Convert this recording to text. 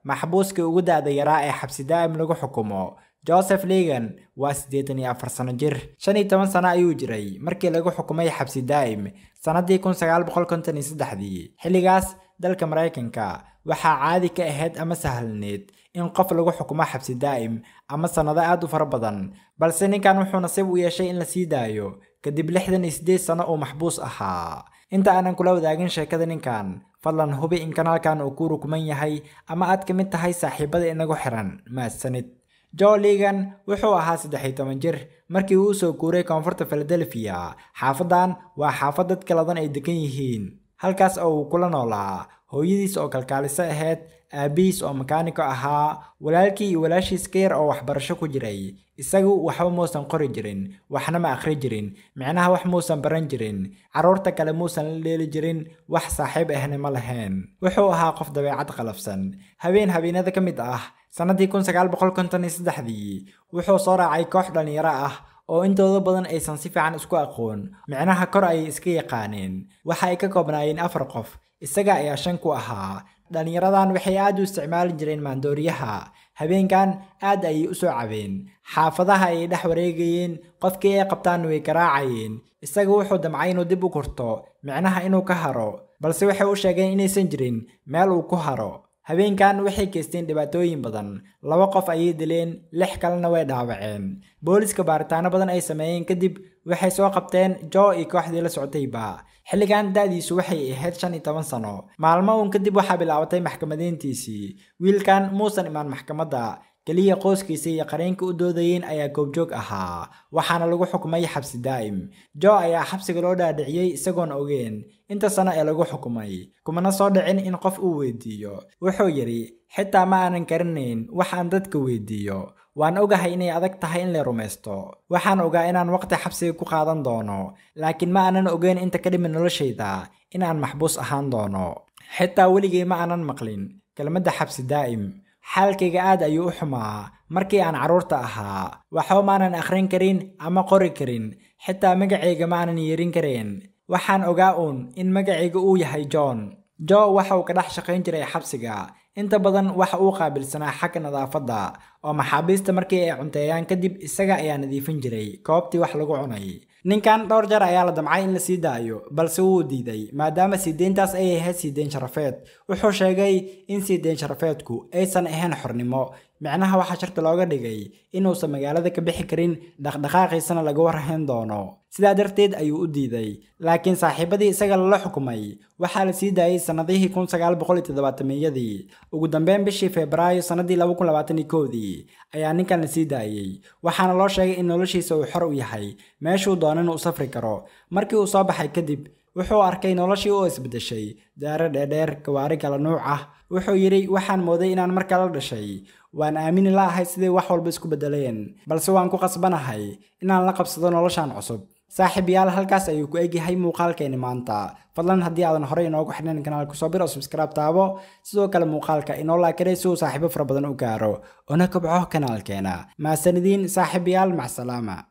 maxbuuskii ugu da'da yaraa ee xabsi daa'im lagu xukumo Joseph Legan waa 84 sano jir. 15 sano ayuu jiray markii lagu xukumay xabsi daa'im sanadii 1953. xilligaas dalka Mareykanka waxaa caadi ka ahayd ama sahalneed in qof lagu xukumo xabsi daa'im ama sanado aad u fara badan, balse ninkan wuxuu nasiib u yeeshay in la sii daayo kadib 68 sano oo maxbuus ahaa. inta aanan kula wadaagin sheekada ninkan, fadlan hubi in kanaalkan uu ku rukuman yahay ama aad ka mid tahay saaxiibada inagu xiran. Mahadsanid. Joe Legan wuxuu ahaa 13 jir markii uu soo guuray koonfurta Philadelphia. xaafadan waa xaafad dad kala duwan ay degan yihiin, halkaas oo uu kula noolaa hooyadiis oo kalkaaliso ahayd, aabihiis oo makaaniko ahaa, walaalkii iyo walaashiis ka yar oo waxbarasho ku jiray. isagu waxba muusan qori jirin, waxna ma akhri jirin, micnaha wax muusan baran jirin, carruurta kale muusan la dheeli jirin, wax saaxiib ahna ma lahayn. wuxuu ahaa qof dabeecad qalafsan. habeenada ka mid ah sanadii 1953 wuxuu soo raacay koox dhalinyaro ah oo intooda badan aysan si fiican isku aqoon, micnaha kor ay iska yaqaaneen. waxa ay ka koobnaayeen 4 qof, isaga ayaa 5 ku ahaa. dhalinyaradan waxay aad u isticmaali jireen maandooriyaha. habeenkan aad ayay u soo cabeen, xaafadaha ay dhex wareegayeen, qofkii ay qabtaan way garaacayeen. isaga wuxuu damcay inuu dib u gurto, micnaha inuu ka haro, balse waxay u sheegeen inaysan jirin meel uu ku haro. habeenkan waxay geysteen dhibaatooyin badan. 2 qof ayay dileen, 6 kalena way dhaawaceen. booliska baaritaano badan ay sameeyeen kadib waxay soo qabteen Joe iyo kooxdii la socotayba. xilligan da'diisu waxay ahayd 15 sano. maalmo uun kadib waxaa bilaabatay maxkamadeyntiisii. wiilkan muusan imaan maxkamadda, kaliya qoyskiisa iyo qareenka u doodayeen ayaa goobjoog ahaa, waxaana lagu xukumay xabsi daa'im. Joe ayaa xabsiga loo dhaadhiciyay isagoon ogeen inta sano ee lagu xukumay, kumana soo dhicin in qof uu weydiiyo. wuxuu yiri, xitaa ma aanan karanayn wax aan dadka weydiiyo. waan ogahay inay adag tahay in la rumaysto. waxaan ogaa inaan waqti xabsiga ku qaadan doono, laakiin ma aanan ogeyn inta ka dhiman noloshayda inaan maxbuus ahaan doono. xitaa weligay ma aanan maqlin kelmadda xabsi daa'im. xaalkayga aad ayuu u xumaa markii aan carruurta ahaa. waxba maanan akhrin karin ama qori karin, xitaa magacayga ma aanan yeerin karin. waxaan ogaa in magacayga uu yahay John. Joe waxa uu ka dhex shaqayn jiray xabsiga. inta badan waxa uu qaabilsanaa xagga nadaafadda, oo maxaabiista markii ay cunteeyaan kadib isaga ayaa nadiifin jiray goobtii wax lagu cunay. ninkan dhowr jeer ayaa la damcay in la sii daayo, balse wuu diiday maadaama sii deyntaas ay ahayd sii deyn sharafeed. wuxuu sheegay in sii deyn sharafeedku aysan ahayn xornimo, micnaha waxaa sharti looga dhigay inuusan magaalada ka bixi karin, dhaqdhaqaaqiisana laga warhayn doono. sidaa darteed ayuu u diiday. laakiin saaxiibadii isaga lala xukumay waxaa la sii daayay sanadihii 1970-yadii. ugu dambeyn bishii Febraayo sanadii 2021 ayaa ninkan la sii daayay, waxaana loo sheegay in noloshiisa uu xor u yahay, meeshuu doonana u safri karo. markii uu soo baxay kadib wuxuu arkay noloshii oo isbedeshay, daaro dheer, gawaari kala nuuc ah. wuxuu yiri, waxaan mooday inaan mar kale dhashay. waan aamini laahay siday wax walba isku bedeleen, balse waan ku qasbanahay inaan la qabsado noloshan cusub. saaxiibayaal, halkaas ayuu ku egyahay muuqaalkeeni maanta. fadlan haddii aadan horey inoogu xidhnayn kanaalka soo bir oo subscribe taabo, sidoo kale muuqaalka inoo like si uu saaxiibo fara badan u gaaro una kobco kanaalkeena. mahadsanidin saaxiibayaal, mac salaama.